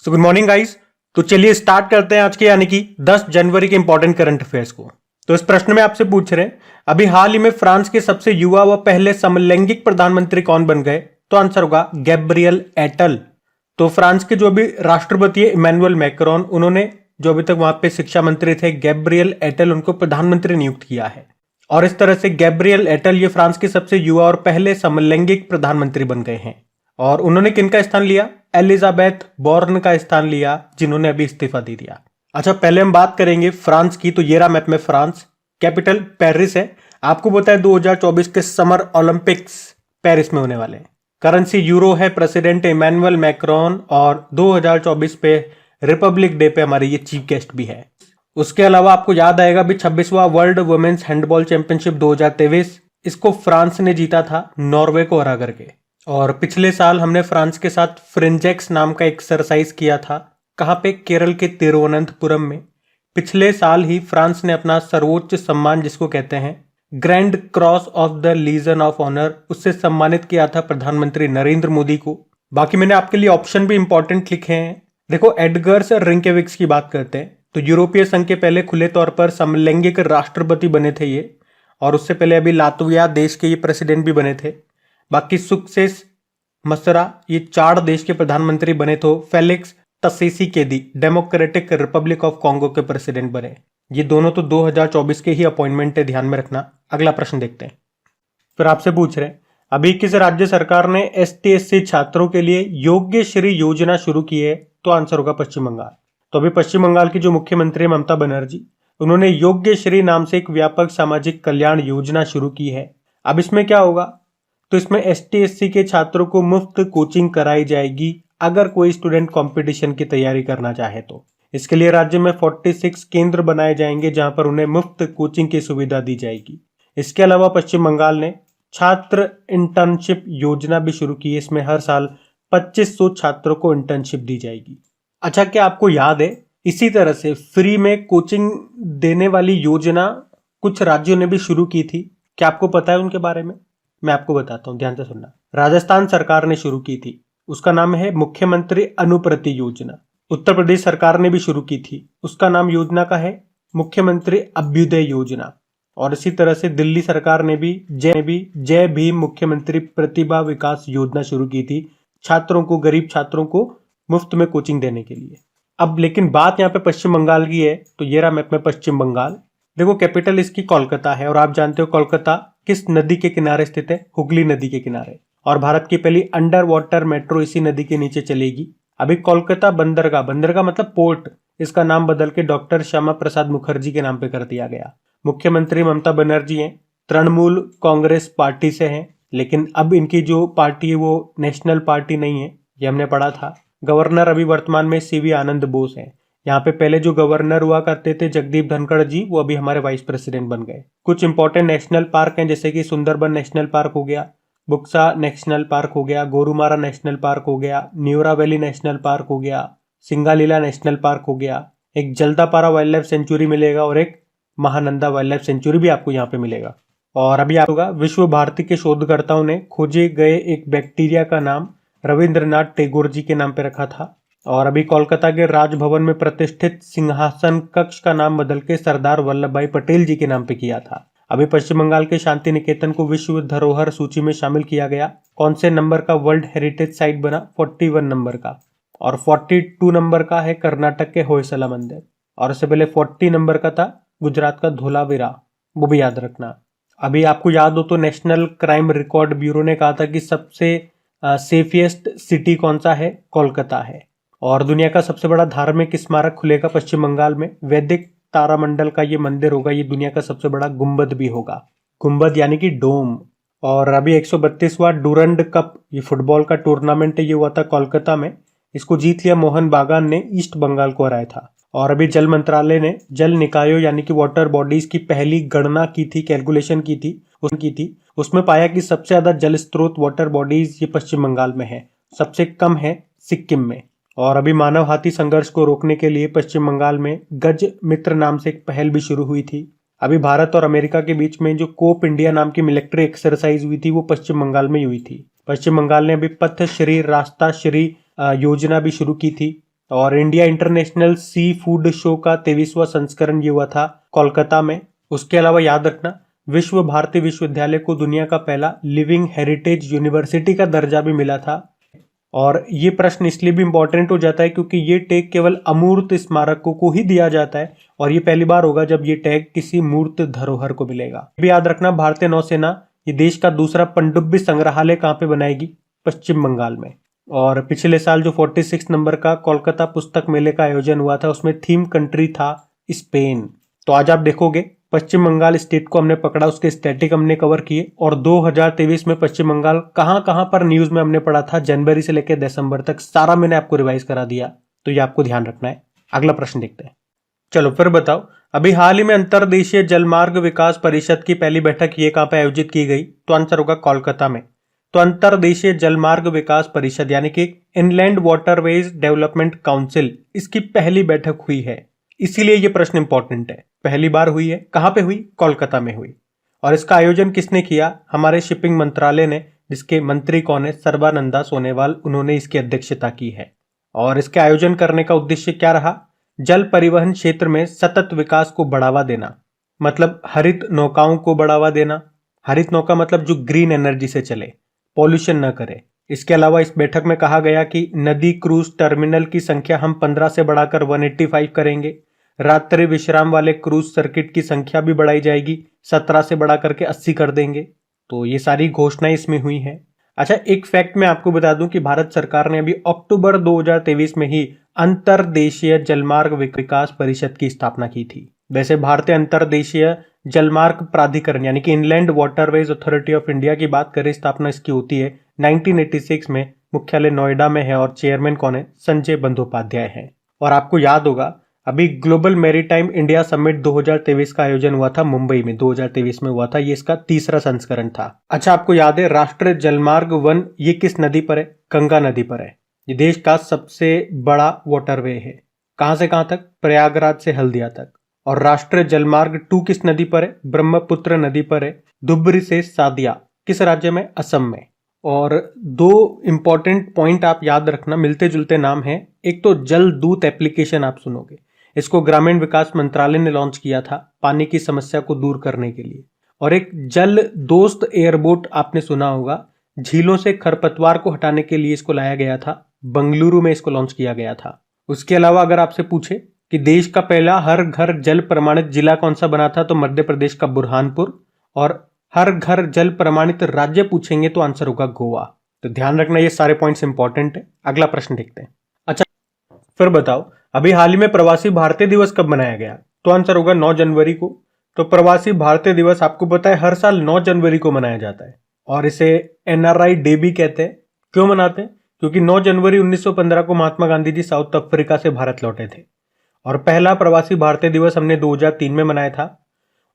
So good morning guys. तो चलिए start करते हैं आज के यानी कि 10 जनवरी के इंपॉर्टेंट करंट अफेयर्स को। तो इस प्रश्न में आपसे पूछ रहे हैं अभी हाल ही में फ्रांस के सबसे युवा व पहले समलैंगिक प्रधानमंत्री कौन बन गए। तो आंसर होगा गैब्रियल एटल। तो फ्रांस के जो अभी राष्ट्रपति है इमैनुअल मैक्रोन, उन्होंने जो अभी तक वहां पे शिक्षा मंत्री थे गैब्रियल एटल, उनको प्रधानमंत्री नियुक्त किया है। और इस तरह से गैब्रियल एटल ये फ्रांस के सबसे युवा और पहले समलैंगिक प्रधानमंत्री बन गए हैं। और उन्होंने किनका स्थान लिया? एलिजाबेथ बोर्न का स्थान लिया, जिन्होंने अभी इस्तीफा दे दिया। अच्छा, पहले हम बात करेंगे फ्रांस की। तो ये रहा मैप में फ्रांस, कैपिटल पेरिस है। आपको पता है 2024 के समर ओलंपिक्स पेरिस में होने वाले हैं। करेंसी यूरो है, प्रेसिडेंट इमैनुअल मैक्रोन, और 2024 पे रिपब्लिक डे पे हमारे ये चीफ गेस्ट भी है। उसके अलावा आपको याद आएगा अभी 26वां वर्ल्ड वुमेन्स हैंडबॉल चैंपियनशिप 2023, इसको फ्रांस ने जीता था नॉर्वे को हरा करके। और पिछले साल हमने फ्रांस के साथ फ्रिंजेक्स नाम का एक्सरसाइज किया था। कहाँ पे? केरल के तिरुवनंतपुरम में। पिछले साल ही फ्रांस ने अपना सर्वोच्च सम्मान, जिसको कहते हैं grand cross of the legion of honour, उससे सम्मानित किया था प्रधानमंत्री नरेंद्र मोदी को। बाकी मैंने आपके लिए ऑप्शन भी इंपॉर्टेंट लिखे हैं। देखो, एडगर्स रिंकेविक्स की बात करते हैं तो यूरोपीय संघ के पहले खुले तौर पर समलैंगिक राष्ट्रपति बने थे ये। और उससे पहले अभी लातविया देश के ये प्रेसिडेंट भी बने थे। बाकी सुक्सेस मसरा ये चार देश के प्रधानमंत्री बने। तो Felix Tshisekedi Democratic Republic of Congo के प्रेसिडेंट बने। ये दोनों तो 2024 के ही अपॉइंटमेंट है, ध्यान में रखना। अगला प्रश्न देखते हैं। फिर आपसे पूछ रहे हैं अभी किस राज्य सरकार ने ST/SC छात्रों के लिए योग्य श्री योजना शुरू की है। तो आंसर होगा पश्चिम बंगाल। तो अभी पश्चिम बंगाल की जो मुख्यमंत्री ममता बनर्जी, उन्होंने योग्य श्री नाम से एक व्यापक सामाजिक कल्याण योजना शुरू की है। अब इसमें क्या होगा? तो इसमें ST/SC के छात्रों को मुफ्त कोचिंग कराई जाएगी अगर कोई स्टूडेंट कंपटीशन की तैयारी करना चाहे तो। इसके लिए राज्य में 46 केंद्र बनाए जाएंगे जहां पर उन्हें मुफ्त कोचिंग की सुविधा दी जाएगी। इसके अलावा पश्चिम बंगाल ने छात्र इंटर्नशिप योजना भी शुरू की है। इसमें हर साल 2500 छात्रों को इंटर्नशिप दी जाएगी। अच्छा, क्या आपको याद है इसी तरह से फ्री में कोचिंग देने वाली योजना कुछ राज्यों ने भी शुरू की थी? क्या आपको पता है उनके बारे में? मैं आपको बताता हूं, ध्यान से सुनना। राजस्थान सरकार ने शुरू की थी, उसका नाम है मुख्यमंत्री अनुप्रति योजना। उत्तर प्रदेश सरकार ने भी शुरू की थी, उसका नाम योजना का है मुख्यमंत्री अभ्युदय योजना। और इसी तरह से दिल्ली सरकार ने भी जय भीम मुख्यमंत्री प्रतिभा विकास योजना शुरू की थी, छात्रों को, गरीब छात्रों को मुफ्त में कोचिंग देने के लिए। अब लेकिन बात यहाँ पे पश्चिम बंगाल की है। तो ये रहा मैप में पश्चिम बंगाल। देखो, कैपिटल इसकी कोलकाता है और आप जानते हो कोलकाता किस नदी के किनारे स्थित है? हुगली नदी के किनारे। और भारत की पहली अंडर वाटर मेट्रो इसी नदी के नीचे चलेगी। अभी कोलकाता बंदरगाह मतलब पोर्ट, इसका नाम बदल के डॉक्टर श्यामा प्रसाद मुखर्जी के नाम पे कर दिया गया। मुख्यमंत्री ममता बनर्जी हैं, तृणमूल कांग्रेस पार्टी से हैं, लेकिन अब इनकी जो पार्टी है वो नेशनल पार्टी नहीं है, ये हमने पढ़ा था। गवर्नर अभी वर्तमान में CV आनंद बोस हैं। यहाँ पे पहले जो गवर्नर हुआ करते थे जगदीप धनखड़ जी, वो अभी हमारे वाइस प्रेसिडेंट बन गए। कुछ इंपॉर्टेंट नेशनल पार्क हैं, जैसे कि सुंदरबन नेशनल पार्क हो गया, बुक्सा नेशनल पार्क हो गया, गोरुमारा नेशनल पार्क हो गया, न्यूरा वैली नेशनल पार्क हो गया, सिंगालीला नेशनल पार्क हो गया, एक जल्दापारा वाइल्ड लाइफ सेंचुरी मिलेगा और एक महानंदा वाइल्ड लाइफ सेंचुरी भी आपको यहाँ पे मिलेगा। और अभी आपका विश्व भारती के शोधकर्ताओं ने खोजे गए एक बैक्टीरिया का नाम रविंद्रनाथ टैगोर जी के नाम पे रखा था। और अभी कोलकाता के राजभवन में प्रतिष्ठित सिंहासन कक्ष का नाम बदल के सरदार वल्लभ भाई पटेल जी के नाम पे किया था। अभी पश्चिम बंगाल के शांति निकेतन को विश्व धरोहर सूची में शामिल किया गया। कौन से नंबर का वर्ल्ड हेरिटेज साइट बना? 41 नंबर का। और 42 नंबर का है कर्नाटक के होयसला मंदिर। और इससे पहले 40 नंबर का था गुजरात का धोलावीरा, वो भी याद रखना। अभी आपको याद हो तो नेशनल क्राइम रिकॉर्ड ब्यूरो ने कहा था कि सबसे सेफिएस्ट सिटी कौन सा है? कोलकाता है। और दुनिया का सबसे बड़ा धार्मिक स्मारक खुलेगा पश्चिम बंगाल में, वैदिक तारामंडल का ये मंदिर होगा। ये दुनिया का सबसे बड़ा गुंबद भी होगा, गुंबद यानी कि डोम। और अभी 132वां डूरंड कप, ये फुटबॉल का टूर्नामेंट है, ये हुआ था कोलकाता में। इसको जीत लिया मोहन बागान ने, ईस्ट बंगाल को हराया था। और अभी जल मंत्रालय ने जल निकायों यानी कि वाटर बॉडीज की पहली गणना की थी, कैलकुलेशन की थी। उसमें पाया कि सबसे ज्यादा जल स्रोत वाटर बॉडीज ये पश्चिम बंगाल में है, सबसे कम है सिक्किम में। और अभी मानव हाथी संघर्ष को रोकने के लिए पश्चिम बंगाल में गज मित्र नाम से एक पहल भी शुरू हुई थी। अभी भारत और अमेरिका के बीच में जो कोप इंडिया नाम की मिलिट्री एक्सरसाइज हुई थी वो पश्चिम बंगाल में हुई थी। पश्चिम बंगाल ने अभी पथ श्री रास्ता श्री योजना भी शुरू की थी। और India international sea food show का 23वां संस्करण ये हुआ था कोलकाता में। उसके अलावा याद रखना, विश्व भारती विश्वविद्यालय को दुनिया का पहला लिविंग हेरिटेज यूनिवर्सिटी का दर्जा भी मिला था। और ये प्रश्न इसलिए भी इंपॉर्टेंट हो जाता है क्योंकि ये टैग केवल अमूर्त स्मारकों को ही दिया जाता है और ये पहली बार होगा जब ये टैग किसी मूर्त धरोहर को मिलेगा। भी याद रखना, भारतीय नौसेना ये देश का दूसरा पनडुब्बी संग्रहालय कहाँ पे बनाएगी? पश्चिम बंगाल में। और पिछले साल जो 46 नंबर का कोलकाता पुस्तक मेले का आयोजन हुआ था उसमें थीम कंट्री था स्पेन। तो आज आप देखोगे पश्चिम बंगाल स्टेट को हमने पकड़ा, उसके स्टैटिक हमने कवर किए और 2023 में पश्चिम बंगाल कहां कहां पर न्यूज में हमने पढ़ा था जनवरी से लेकर दिसंबर तक सारा मैंने आपको रिवाइज करा दिया। तो ये आपको ध्यान रखना है। अगला प्रश्न देखते हैं। चलो फिर बताओ, अभी हाल ही में अंतरदेशीय जलमार्ग विकास परिषद की पहली बैठक ये कहां पे आयोजित की गई? तो आंसर होगा कोलकाता में। तो अंतरदेशीय जलमार्ग विकास परिषद यानी कि इनलैंड वाटरवेज डेवलपमेंट काउंसिल, इसकी पहली बैठक हुई है, इसीलिए ये प्रश्न इंपॉर्टेंट है। पहली बार हुई है, कहां पे हुई? कोलकाता में हुई। और इसका आयोजन किसने किया? हमारे शिपिंग मंत्रालय ने, जिसके मंत्री कौन है? सर्बानंदा सोनोवाल, उन्होंने इसकी अध्यक्षता की है। और इसके आयोजन करने का उद्देश्य क्या रहा? जल परिवहन क्षेत्र में सतत विकास को बढ़ावा देना, मतलब हरित नौकाओं को बढ़ावा देना। हरित नौका मतलब जो ग्रीन एनर्जी से चले, पॉल्यूशन न करे। इसके अलावा इस बैठक में कहा गया कि नदी क्रूज टर्मिनल की संख्या हम 15 से बढ़ाकर 185 करेंगे। रात्रि विश्राम वाले क्रूज सर्किट की संख्या भी बढ़ाई जाएगी, 17 से बढ़ा करके 80 कर देंगे। तो ये सारी घोषणाएं इसमें हुई हैं। अच्छा, एक फैक्ट मैं आपको बता दूं कि भारत सरकार ने अभी अक्टूबर 2023 में ही अंतरदेशीय जलमार्ग विकास परिषद की स्थापना की थी। वैसे भारतीय अंतरदेशीय जलमार्ग प्राधिकरण यानी कि inland waterways authority of India की बात करें, स्थापना इसकी होती है 1986 में, मुख्यालय नोएडा में है और चेयरमैन कौन है? संजय बंदोपाध्याय हैं। और आपको याद होगा अभी ग्लोबल मैरीटाइम इंडिया समिट 2023 का आयोजन हुआ था मुंबई में, 2023 में हुआ था। ये इसका तीसरा संस्करण था। अच्छा, आपको याद है राष्ट्रीय जलमार्ग 1 ये किस नदी पर है? गंगा नदी पर है। ये देश का सबसे बड़ा वाटरवे है। कहां से कहां तक? प्रयागराज से हल्दिया तक। और राष्ट्रीय जलमार्ग 2 किस नदी पर है? ब्रह्मपुत्र नदी पर है, धुबरी से सादिया। किस राज्य में? असम में। और दो इंपॉर्टेंट पॉइंट आप याद रखना, मिलते जुलते नाम हैं। एक तो जल दूत एप्लीकेशन आप सुनोगे, इसको ग्रामीण विकास मंत्रालय ने लॉन्च किया था पानी की समस्या को दूर करने के लिए। और एक जल दोस्त एयरबोट आपने सुना होगा, झीलों से खरपतवार को हटाने के लिए इसको लाया गया था, बंगलुरु में इसको लॉन्च किया गया था। उसके अलावा अगर आपसे पूछे कि देश का पहला हर घर जल प्रमाणित जिला कौन सा बना था, तो मध्य प्रदेश का बुरहानपुर। और हर घर जल प्रमाणित राज्य पूछेंगे तो आंसर होगा गोवा। तो ध्यान रखना, ये सारे पॉइंट्स इंपॉर्टेंट है। अगला प्रश्न देखते हैं। अच्छा, फिर बताओ अभी हाल ही में प्रवासी भारतीय दिवस कब मनाया गया? तो आंसर होगा 9 जनवरी को। तो प्रवासी भारतीय दिवस आपको पता है हर साल 9 जनवरी को मनाया जाता है और इसे एनआरआई डे भी कहते हैं। क्यों मनाते हैं? क्योंकि 9 जनवरी 1915 को महात्मा गांधी जी साउथ अफ्रीका से भारत लौटे थे और पहला प्रवासी भारतीय दिवस हमने 2003 में मनाया था।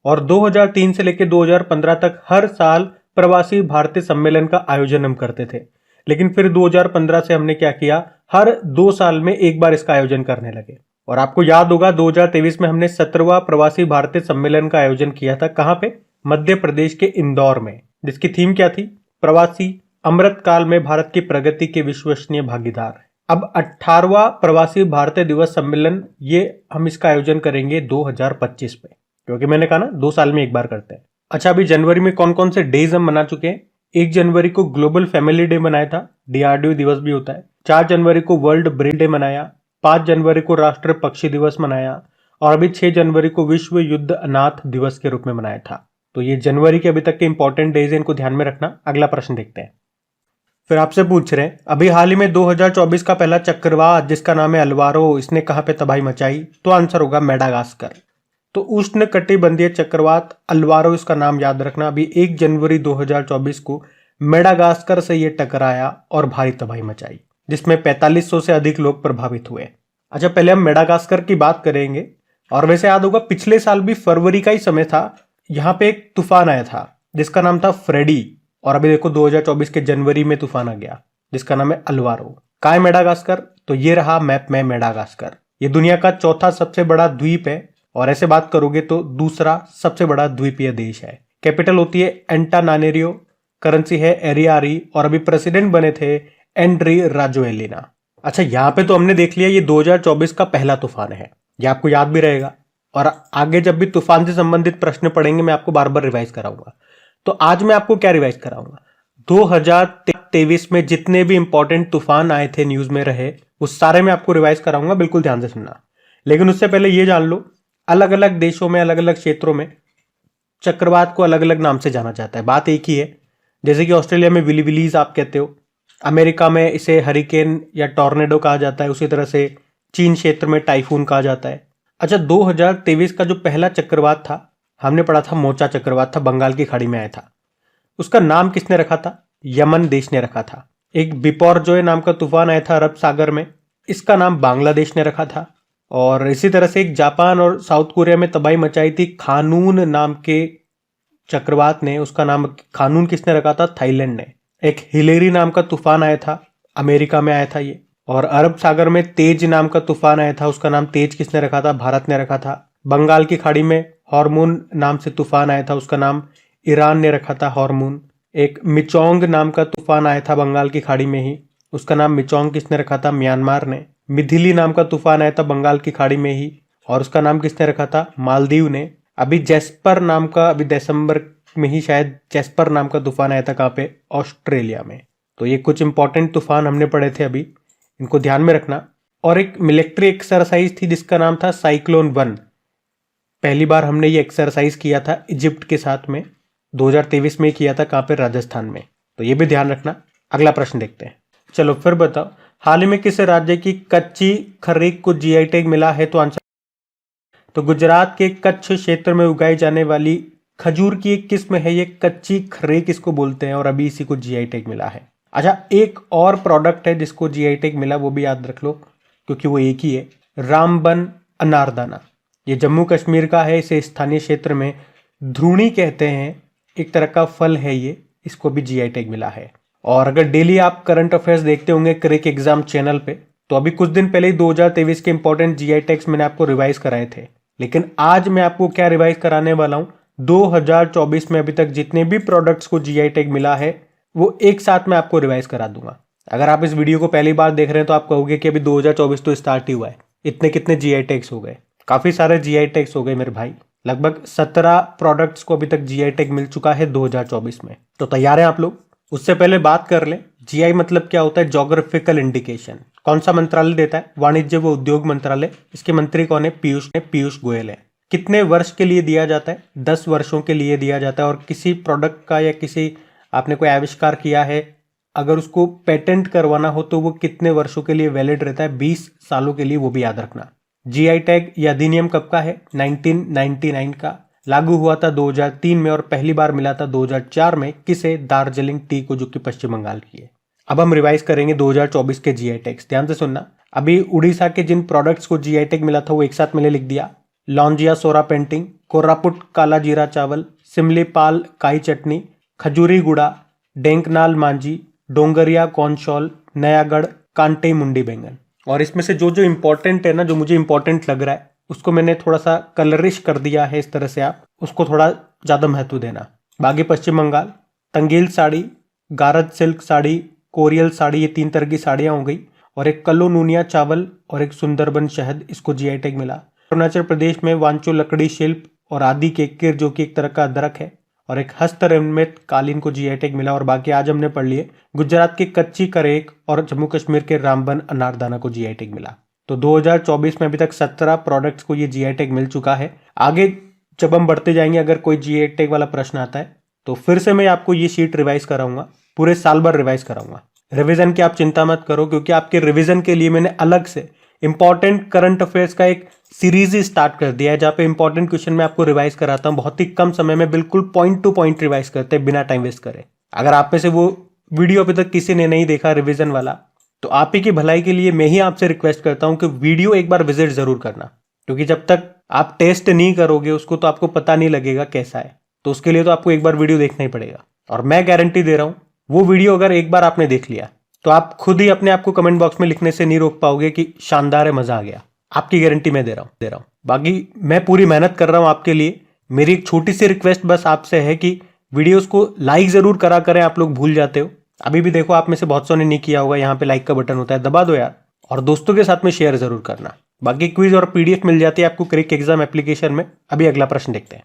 और 2003 से लेकर 2015 तक हर साल प्रवासी भारतीय सम्मेलन का आयोजन हम करते थे, लेकिन फिर 2015 से हमने क्या किया, हर 2 साल में एक बार इसका आयोजन करने लगे। और आपको याद होगा 2023 में हमने 17वां प्रवासी भारतीय सम्मेलन का आयोजन किया था। कहां पे? मध्य प्रदेश के इंदौर में, जिसकी थीम क्या थी? प्रवासी अमृत काल में भारत की प्रगति के विश्वसनीय भागीदार। अब 18वां प्रवासी भारतीय दिवस सम्मेलन ये हम इसका आयोजन करेंगे 2025 में, क्योंकि मैंने कहा ना 2 साल में एक बार करते हैं। अच्छा, अभी जनवरी में कौन कौन से डेज हम मना चुके हैं? 1 जनवरी को ग्लोबल फैमिली डे मनाया था, डीआरडीओ दिवस भी होता है। 4 जनवरी को वर्ल्ड ब्रेल डे मनाया। 5 जनवरी को राष्ट्रीय पक्षी दिवस मनाया। और अभी 6 जनवरी को विश्व युद्ध अनाथ दिवस के रूप में मनाया था। तो ये जनवरी के अभी तक के इंपॉर्टेंट डेज है, इनको ध्यान में रखना। अगला प्रश्न देखते हैं। फिर आपसे पूछ रहे हैं अभी हाल ही में 2024 का पहला चक्रवात जिसका नाम है अल्वारो, इसने कहां पे तबाही मचाई? तो आंसर होगा मेडागास्कर। तो उष्ण कटिबंधीय चक्रवात अल्वारो इसका नाम याद रखना। अभी 1 जनवरी 2024 को मेडागास्कर से ये टकराया और भारी तबाही मचाई, जिसमें 4500 से अधिक लोग प्रभावित हुए। अच्छा, पहले हम मेडागास्कर की बात करेंगे। और वैसे याद होगा पिछले साल भी फरवरी का ही समय था, यहां पे एक तूफान आया था जिसका नाम था फ्रेडी। और अभी देखो 2024 के जनवरी में तूफान आ गया जिसका नाम है अल्वारो। कहां है मेडागास्कर? तो ये रहा मैप में मेडागास्कर। ये दुनिया का चौथा सबसे बड़ा द्वीप है और ऐसे बात करोगे तो दूसरा सबसे बड़ा द्वीपीय देश है। कैपिटल होती है एंटानानेरियो, करेंसी है एरियारी और अभी प्रेसिडेंट बने थे एंड्री राजोएलिना। अच्छा, यहाँ पे तो हमने देख लिया ये 2024 का पहला तूफान है, ये आपको याद भी रहेगा। और आगे जब भी तूफान से संबंधित प्रश्न पढ़ेंगे मैं आपको बार बार रिवाइज कराऊंगा। तो आज मैं आपको क्या रिवाइज कराऊंगा, 2023 में जितने भी इंपॉर्टेंट तूफान आए थे न्यूज में रहे, उस सारे में आपको रिवाइज कराऊंगा, बिल्कुल ध्यान से सुनना। लेकिन उससे पहले ये जान लो, अलग अलग देशों में अलग अलग क्षेत्रों में चक्रवात को अलग अलग नाम से जाना जाता है, बात एक ही है। जैसे कि ऑस्ट्रेलिया में विली विलीज आप कहते हो, अमेरिका में इसे हरिकेन या टॉर्नेडो कहा जाता है, उसी तरह से चीन क्षेत्र में टाइफून कहा जाता है। अच्छा, 2023 का जो पहला चक्रवात था हमने पढ़ा था, मोचा चक्रवात था, बंगाल की खाड़ी में आया था। उसका नाम किसने रखा था? यमन देश ने रखा था। एक बिपॉरजोय नाम का तूफान आया था अरब सागर में, इसका नाम बांग्लादेश ने रखा था। और इसी तरह से एक जापान और साउथ कोरिया में तबाही मचाई थी खानून नाम के चक्रवात ने, उसका नाम खानून किसने रखा था? थाईलैंड ने। एक हिलेरी नाम का तूफान आया था, अमेरिका में आया था ये। और अरब सागर में तेज नाम का तूफान आया था, उसका नाम तेज किसने रखा था? भारत ने रखा था। बंगाल की खाड़ी में हार्मोन नाम से तूफान आया था, उसका नाम ईरान ने रखा था, हार्मोन। एक मिचोंग नाम का तूफान आया था बंगाल की खाड़ी में ही, उसका नाम मिचोंग किसने रखा था? म्यांमार ने। मिथिली नाम का तूफान आया था बंगाल की खाड़ी में ही, और उसका नाम किसने रखा था? मालदीव ने। अभी जैस्पर नाम का, अभी दिसंबर में ही शायद जैस्पर नाम का तूफान आया था, कहाँ पे? ऑस्ट्रेलिया में। तो ये कुछ इंपॉर्टेंट तूफान हमने पढ़े थे अभी, इनको ध्यान में रखना। और एक मिलिट्री एक्सरसाइज थी जिसका नाम था साइक्लोन 1। पहली बार हमने ये एक्सरसाइज किया था इजिप्ट के साथ में, 2023 में किया था, कहाँ पे? राजस्थान में। तो ये भी ध्यान रखना। अगला प्रश्न देखते हैं। चलो फिर बताओ, हाल ही में किस राज्य की कच्ची खरीक को जीआई टैग मिला है? तो आंसर, तो गुजरात के कच्छ क्षेत्र में उगाई जाने वाली खजूर की एक किस्म है ये कच्ची खरीक इसको बोलते हैं, और अभी इसी को जीआई टैग मिला है। अच्छा, एक और प्रोडक्ट है जिसको जीआई टैग मिला, वो भी याद रख लो क्योंकि वो एक ही है, रामबन अनारदाना। ये जम्मू कश्मीर का है, इसे स्थानीय क्षेत्र में ध्रूणी कहते हैं, एक तरह का फल है ये, इसको भी जीआई टैग मिला है। और अगर डेली आप करंट अफेयर्स देखते होंगे क्रिक एग्जाम चैनल पे, तो अभी कुछ दिन पहले ही 2023 के इंपॉर्टेंट जीआई टैग्स मैंने आपको रिवाइज कराए थे। लेकिन आज मैं आपको क्या रिवाइज कराने वाला हूं, 2024 में अभी तक जितने भी प्रोडक्ट्स को जीआई टैग मिला है वो एक साथ मैं आपको रिवाइज करा दूंगा। अगर आप इस वीडियो को पहली बार देख रहे हैं तो आप कहोगे कि अभी 2024 तो स्टार्ट ही हुआ है, इतने कितने जीआई टैग्स हो गए? काफी सारे जीआई टैग्स हो गए मेरे भाई, लगभग 17 प्रोडक्ट्स को अभी तक जीआई टैग मिल चुका है 2024 में। तो तैयार हैं आप लोग? उससे पहले बात कर लें, जीआई मतलब क्या होता है? Geographical indication. कौन सा मंत्रालय देता है? वाणिज्य व उद्योग मंत्रालय। इसके मंत्री कौन है? पीयूष गोयल है। कितने वर्ष के लिए दिया जाता है? 10 वर्षों के लिए दिया जाता है। और किसी प्रोडक्ट का या किसी आपने कोई आविष्कार किया है, अगर उसको पेटेंट करवाना हो तो वो कितने वर्षों के लिए वैलिड रहता है? 20 सालों के लिए, वो भी याद रखना। जीआई टैग या अधिनियम कब का है? 1999 का। लागू हुआ था 2003 में और पहली बार मिला था 2004 में। किसे? दार्जिलिंग टी को, जो कि पश्चिम बंगाल की है। अब हम रिवाइज करेंगे 2024 के जीआई टैग्स, ध्यान से सुनना। अभी उड़ीसा के जिन प्रोडक्ट्स को जीआई टैग मिला था वो एक साथ मैंने लिख दिया। लौंजिया सोरा पेंटिंग, कोरापुट काला जीरा चावल, सिमलीपाल काई चटनी, खजूरी गुड़ा, डेंकनाल मांझी, डोंगरिया कॉर्नशॉल, नयागढ़ कांटे मुंडी बैंगन। और इसमें से जो जो इंपॉर्टेंट है ना, जो मुझे इंपॉर्टेंट लग रहा है, उसको मैंने थोड़ा सा कलरिश कर दिया है, इस तरह से आप उसको थोड़ा ज्यादा महत्व देना। बाकी पश्चिम बंगाल तंगेल साड़ी, गारद सिल्क साड़ी, कोरियल साड़ी, ये 3 तरह की साड़ियां हो गई। और एक कल्लो नूनिया चावल और एक सुंदरबन शहद, इसको जीआई टैग मिला। अरुणाचल प्रदेश में वांचो लकड़ी शिल्प और आदि केकर, जो कि एक तरह का अदरक है, और एक हस्तनिर्मित कालीन को जीआई टैग मिला। और बाकी आज हमने पढ़ लिए गुजरात के कच्ची करेक और जम्मू कश्मीर के रामबन अनारदाना को जीआई टैग मिला। तो 2024 में अभी तक 17 प्रोडक्ट्स को ये जीआई टैग मिल चुका है। आगे जब हम बढ़ते जाएंगे, अगर कोई जीआई टैग वाला प्रश्न आता है तो फिर से मैं आपको ये शीट रिवाइज कराऊंगा, पूरे साल भर रिवाइज कराऊंगा। रिवीजन की आप चिंता मत करो, क्योंकि आपके रिवीजन के लिए मैंने अलग से इंपॉर्टेंट करंट अफेयर्स का एक सीरीज ही स्टार्ट कर दिया है, जहां पे इंपॉर्टेंट क्वेश्चन मैं आपको रिवाइज कराता हूं बहुत ही कम समय में, बिल्कुल पॉइंट टू पॉइंट रिवाइज करते हैं बिना टाइम वेस्ट करे। अगर आप में से वो वीडियो अभी तक किसी ने नहीं देखा रिवीजन वाला, तो आप ही की भलाई के लिए मैं ही आपसे रिक्वेस्ट करता हूं कि वीडियो एक बार विजिट जरूर करना, क्योंकि जब तक आप टेस्ट नहीं करोगे उसको तो आपको पता नहीं लगेगा कैसा है। तो उसके लिए तो आपको एक बार वीडियो देखना ही पड़ेगा। और मैं गारंटी दे रहा हूं, वो वीडियो अगर एक बार आपने देख लिया तो आप खुद ही अपने आप को कमेंट बॉक्स में लिखने से नहीं रोक पाओगे कि शानदार है, मजा आ गया। आपकी गारंटी मैं दे रहा हूं। बाकी मैं पूरी मेहनत कर रहा हूं आपके लिए। मेरी एक छोटी सी रिक्वेस्ट बस आपसे है कि वीडियोस को लाइक जरूर करा करें, आप लोग भूल जाते हो। अभी भी देखो, आप में से बहुत सौ ने नहीं किया होगा, यहाँ पे लाइक का बटन होता है, दबा दो यार। और दोस्तों के साथ में शेयर जरूर करना। बाकी क्विज और पीडीएफ मिल जाती है आपको क्रिक एग्जाम एप्लीकेशन में। अभी अगला प्रश्न देखते हैं।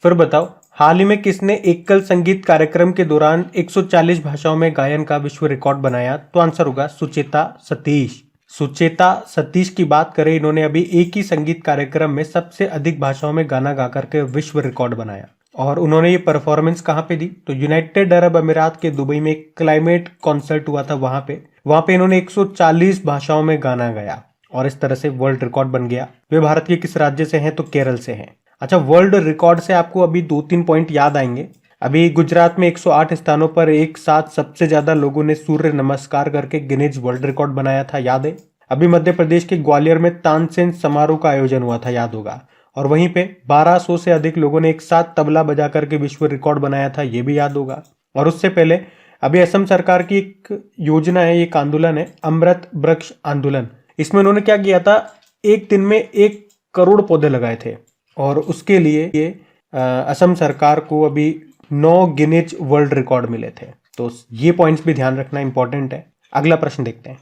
फिर बताओ, हाल ही में किसने एकल संगीत कार्यक्रम के दौरान 140 भाषाओं में गायन का विश्व रिकॉर्ड बनाया? तो आंसर होगा सुचेता सतीश। सुचेता सतीश की बात करें, इन्होंने अभी एक ही संगीत कार्यक्रम में सबसे अधिक भाषाओं में गाना गा करके विश्व रिकॉर्ड बनाया। और उन्होंने ये परफॉर्मेंस कहाँ पे दी? तो यूनाइटेड अरब अमीरात के दुबई में एक क्लाइमेट कॉन्सर्ट हुआ था, वहां पे इन्होंने 140 भाषाओं में गाना गाया और इस तरह से वर्ल्ड रिकॉर्ड बन गया। वे भारत के किस राज्य से हैं? तो केरल से हैं। अच्छा, वर्ल्ड रिकॉर्ड से आपको अभी 2-3 पॉइंट याद आएंगे। अभी गुजरात में 108 स्थानों पर एक साथ सबसे ज्यादा लोगों ने सूर्य नमस्कार करके गिनीज वर्ल्ड रिकॉर्ड बनाया था, याद है? अभी मध्य प्रदेश के ग्वालियर में तानसेन समारोह का आयोजन हुआ था, याद होगा। और वहीं पे 1200 से अधिक लोगों ने एक साथ तबला बजा करके विश्व रिकॉर्ड बनाया था, ये भी याद होगा। और उससे पहले अभी असम सरकार की एक योजना है, एक आंदोलन है, अमृत वृक्ष आंदोलन। इसमें उन्होंने क्या किया था? एक दिन में 1 करोड़ पौधे लगाए थे और उसके लिए ये असम सरकार को अभी 9 गिनीज वर्ल्ड रिकॉर्ड मिले थे। तो ये पॉइंट्स भी ध्यान रखना इंपॉर्टेंट है। अगला प्रश्न देखते हैं।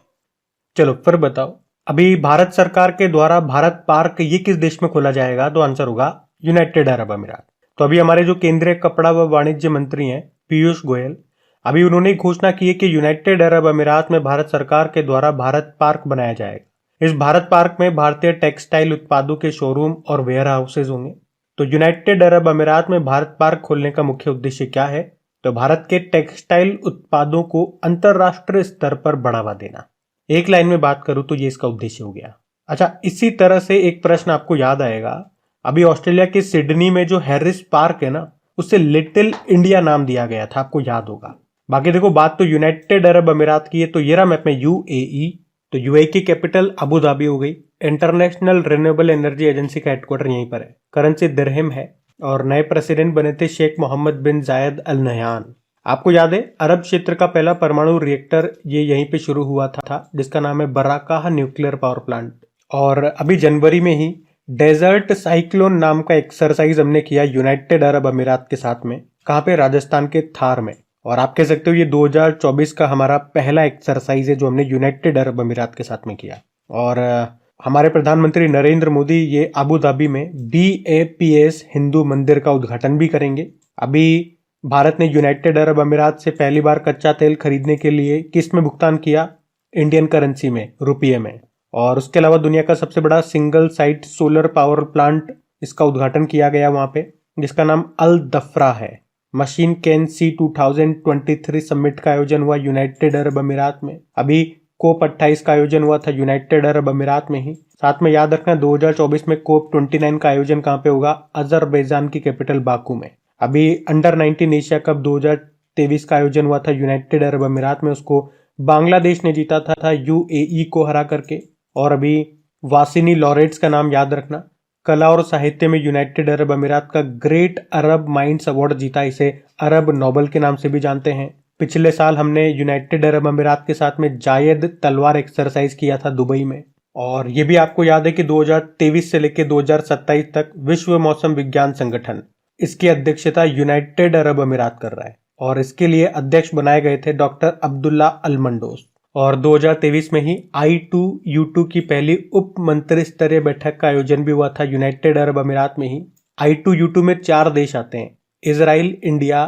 चलो फिर बताओ, अभी भारत सरकार के द्वारा भारत पार्क ये किस देश में खोला जाएगा? तो आंसर होगा यूनाइटेड अरब अमीरात। तो अभी हमारे जो केंद्रीय कपड़ा व वाणिज्य मंत्री हैं पीयूष गोयल, अभी उन्होंने घोषणा की है कि यूनाइटेड अरब अमीरात में भारत सरकार के द्वारा भारत पार्क बनाया जाएगा। इस भारत पार्क में भारतीय टेक्सटाइल उत्पादों के शोरूम और वेयर हाउसेज होंगे। तो यूनाइटेड अरब अमीरात में भारत पार्क खोलने का मुख्य उद्देश्य क्या है? तो भारत के टेक्सटाइल उत्पादों को अंतरराष्ट्रीय स्तर पर बढ़ावा देना। एक लाइन में बात करूं तो ये इसका उद्देश्य हो गया। अच्छा, इसी तरह से एक प्रश्न आपको याद आएगा, अभी ऑस्ट्रेलिया के सिडनी में जो हैरिस पार्क है ना, उसे लिटिल इंडिया नाम दिया गया था, आपको याद होगा। बाकी देखो, बात तो यूनाइटेड अरब अमीरात की है, तो ये रहा मैप में यूएई। तो यूएई की कैपिटल अबू धाबी हो गई। इंटरनेशनल रिन्यूएबल एनर्जी एजेंसी का हेडक्वार्टर यहीं पर है। करेंसी दिरहम है और नए प्रेसिडेंट बने थे शेख मोहम्मद बिन जायद अल नहयान। आपको याद है, अरब क्षेत्र का पहला परमाणु रिएक्टर ये यहीं पे शुरू हुआ था, जिसका नाम है बराकाह न्यूक्लियर पावर प्लांट। और अभी जनवरी में ही डेजर्ट साइक्लोन नाम का एक्सरसाइज हमने किया यूनाइटेड अरब अमीरात के साथ में। कहाँ पे? राजस्थान के थार में। और आप कह सकते हो ये 2024 का हमारा पहला एक्सरसाइज है जो हमने यूनाइटेड अरब अमीरात के साथ में किया। और हमारे प्रधानमंत्री नरेंद्र मोदी ये अबू धाबी में BAPS हिंदू मंदिर का उद्घाटन भी करेंगे। अभी भारत ने यूनाइटेड अरब अमीरात से पहली बार कच्चा तेल खरीदने के लिए किस में भुगतान किया? इंडियन करेंसी में, रुपये में। और उसके अलावा दुनिया का सबसे बड़ा single site solar power plant, इसका उद्घाटन किया गया वहां पे, जिसका नाम अल दफ्रा है। मशीन कैन सी 2023 समिट का आयोजन हुआ यूनाइटेड अरब अमीरात में। अभी कोप 28 का आयोजन हुआ था यूनाइटेड अरब अमीरात में ही। साथ में याद रखना 2024 में कोप 29 का आयोजन कहाँ पे होगा? अजरबैजान की कैपिटल बाकू में। अभी अंडर 19 एशिया कप 2023 का आयोजन हुआ था यूनाइटेड अरब अमीरात में, उसको बांग्लादेश ने जीता था यूएई को हरा करके। और अभी वासिनी लॉरेट्स का नाम याद रखना, कला और साहित्य में यूनाइटेड अरब अमीरात का ग्रेट अरब माइंड्स अवार्ड जीता, इसे अरब नोबल के नाम से भी जानते हैं। पिछले साल हमने यूनाइटेड अरब अमीरात के साथ में जायद तलवार एक्सरसाइज किया था दुबई में। और ये भी आपको याद है कि 2023 से लेकर 2027 तक विश्व मौसम विज्ञान संगठन, इसकी अध्यक्षता यूनाइटेड अरब अमीरात कर रहा है और इसके लिए अध्यक्ष बनाए गए थे डॉक्टर अब्दुल्ला अल मंडोस। और 2023 में ही I2U2 की पहली उप मंत्री स्तरीय बैठक का आयोजन भी हुआ था यूनाइटेड अरब अमीरात में ही। I2U2 में 4 देश आते हैं, इजराइल, इंडिया,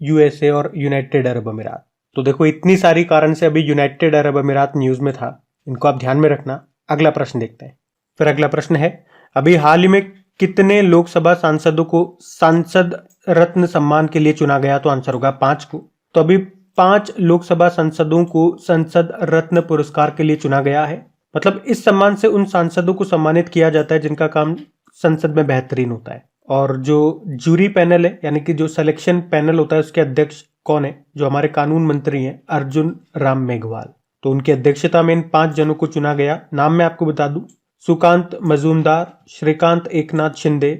USA और यूनाइटेड अरब अमीरात। तो देखो, इतनी सारी कारण से अभी यूनाइटेड अरब अमीरात न्यूज में था, इनको आप ध्यान में रखना। अगला प्रश्न देखते हैं। फिर अगला प्रश्न है, अभी हाल ही में कितने लोकसभा सांसदों को सांसद रत्न सम्मान के लिए चुना गया? तो आंसर होगा 5 को। तो अभी 5 लोकसभा सांसदों को संसद रत्न पुरस्कार के लिए चुना गया है। मतलब इस सम्मान से उन सांसदों को सम्मानित किया जाता है जिनका काम संसद में बेहतरीन होता है। और जो जूरी पैनल है, यानी कि जो सिलेक्शन पैनल होता है, उसके अध्यक्ष कौन है? जो हमारे कानून मंत्री हैं अर्जुन राम मेघवाल। तो उनकी अध्यक्षता में इन 5 जनों को चुना गया। नाम मैं आपको बता दूं, सुकांत मजूमदार, श्रीकांत एकनाथ शिंदे,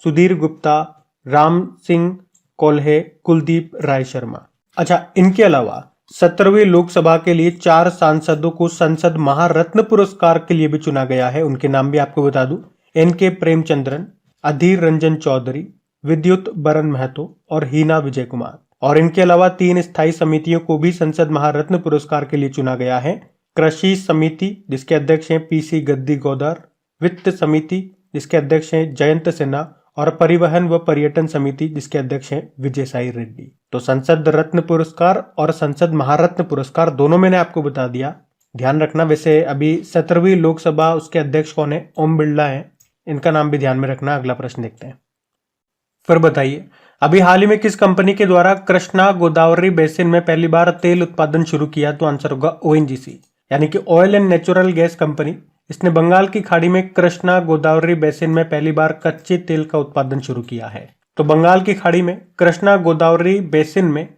सुधीर गुप्ता, राम सिंह कोल्हे, कुलदीप राय शर्मा। अच्छा, इनके अलावा 17वीं लोकसभा के लिए 4 सांसदों को संसद महारत्न पुरस्कार के लिए भी चुना गया है। उनके नाम भी आपको बता दूं, NK प्रेमचंद्रन, अधीर रंजन चौधरी, विद्युत बरन महतो और हीना विजय कुमार। और इनके अलावा 3 स्थायी समितियों को भी संसद महारत्न पुरस्कार के लिए चुना गया है। कृषि समिति जिसके अध्यक्ष हैं पीसी गद्दी गौदार, वित्त समिति जिसके अध्यक्ष हैं जयंत सिन्हा और परिवहन व पर्यटन समिति जिसके अध्यक्ष हैं विजय साई रेड्डी। तो संसद रत्न पुरस्कार और संसद महारत्न पुरस्कार दोनों मैंने आपको बता दिया, ध्यान रखना। वैसे अभी 17वीं लोकसभा उसके अध्यक्ष कौन है? ओम बिरला है, इनका नाम भी ध्यान में रखना। अगला प्रश्न देखते हैं। फिर बताइए, अभी हाल ही में किस कंपनी के द्वारा कृष्णा गोदावरी बेसिन में पहली बार तेल उत्पादन शुरू किया? तो आंसर होगा ओएनजीसी, यानी कि oil and natural gas company. इसने बंगाल की खाड़ी में कृष्णा गोदावरी बेसिन में पहली बार कच्चे तेल का उत्पादन शुरू किया है। तो बंगाल की खाड़ी में कृष्णा गोदावरी बेसिन में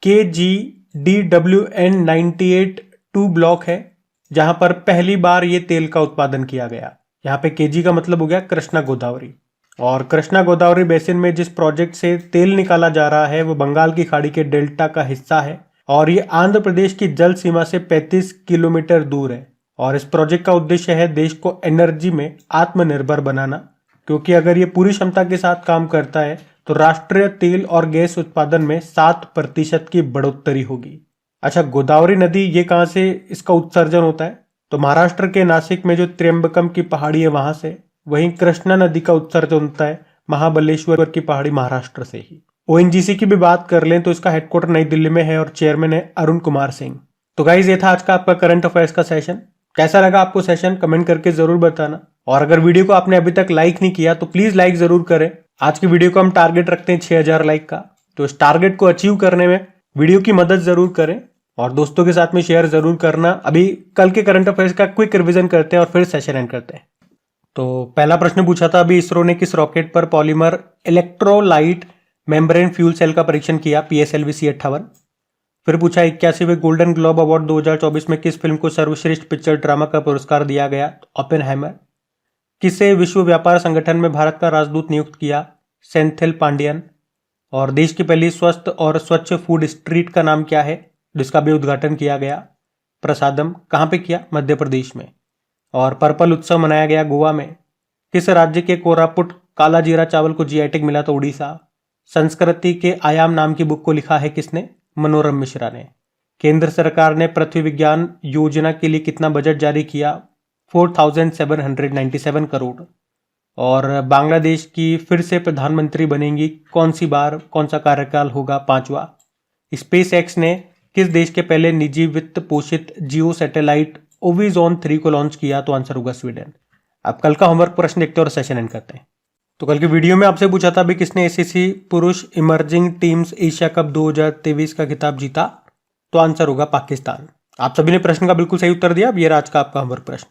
KGDWN98-2 ब्लॉक है, जहां पर पहली बार ये तेल का उत्पादन किया गया। यहाँ पे KG का मतलब हो गया कृष्णा गोदावरी। और कृष्णा गोदावरी बेसिन में जिस प्रोजेक्ट से तेल निकाला जा रहा है वो बंगाल की खाड़ी के डेल्टा का हिस्सा है और ये आंध्र प्रदेश की जल सीमा से 35 किलोमीटर दूर है। और इस प्रोजेक्ट का उद्देश्य है देश को एनर्जी में आत्मनिर्भर बनाना, क्योंकि अगर ये पूरी क्षमता के साथ काम करता है तो राष्ट्रीय तेल और गैस उत्पादन में 7% की बढ़ोतरी होगी। अच्छा, गोदावरी नदी ये कहाँ से इसका उत्सर्जन होता है? तो महाराष्ट्र के नासिक में जो त्र्यंबकम की पहाड़ी है वहां से। वहीं कृष्णा नदी का उत्सर्जन होता है महाबलेश्वर की पहाड़ी, महाराष्ट्र से ही। ओएनजीसी की भी बात कर लें तो इसका हेडक्वार्टर नई दिल्ली में है और चेयरमैन है अरुण कुमार सिंह। तो गाइज ये था आज का आपका करंट अफेयर्स का सेशन। कैसा लगा आपको सेशन? कमेंट करके जरूर बताना। और अगर वीडियो को आपने अभी तक लाइक नहीं किया तो प्लीज लाइक जरूर करें। आज की वीडियो को हम टारगेट रखते हैं 6000 लाइक का, तो इस टारगेट को अचीव करने में वीडियो की मदद जरूर करें और दोस्तों के साथ में शेयर जरूर करना। अभी कल के करंट अफेयर्स का क्विक रिवीजन करते हैं और फिर सेशन एंड करते हैं। तो पहला प्रश्न पूछा था अभी, इसरो ने किस रॉकेट पर polymer electrolyte membrane fuel cell का परीक्षण किया? PSLV C58। फिर पूछा 81वें गोल्डन ग्लोब अवार्ड 2024 में किस फिल्म को सर्वश्रेष्ठ पिक्चर ड्रामा का पुरस्कार दिया गया? ओपेनहाइमर। किसे विश्व व्यापार संगठन में भारत का राजदूत नियुक्त किया? सेंथिल पांडियन। और देश की पहली स्वस्थ और स्वच्छ फूड स्ट्रीट का नाम क्या है, जिसका भी उद्घाटन किया गया? प्रसादम। कहाँ पे किया? मध्य प्रदेश में। और पर्पल उत्सव मनाया गया गोवा में। किस राज्य के कोरापुट काला जीरा चावल को GI टैग मिला? तो उड़ीसा। संस्कृति के आयाम नाम की बुक को लिखा है किसने? मनोरम मिश्रा ने। केंद्र सरकार ने पृथ्वी विज्ञान योजना के लिए कितना बजट जारी किया? 4797 करोड़। और बांग्लादेश की फिर से प्रधानमंत्री बनेंगी कौन सी बार? कौन सा कार्यकाल होगा? 5वां। स्पेस एक्स ने किस देश के पहले निजी वित्त पोषित जियो सैटेलाइट ओविजोन 3 को लॉन्च किया? तो आंसर होगा स्वीडन। अब कल का होमवर्क प्रश्न देखते हैं और सेशन एंड करते हैं। तो कल की वीडियो में आपसे पूछा था अभी किसने ACC पुरुष इमर्जिंग टीम्स एशिया कप 2023 का खिताब जीता? तो आंसर होगा पाकिस्तान। आप सभी ने प्रश्न का बिल्कुल सही उत्तर दिया। अब ये आज का आपका होमवर्क प्रश्न।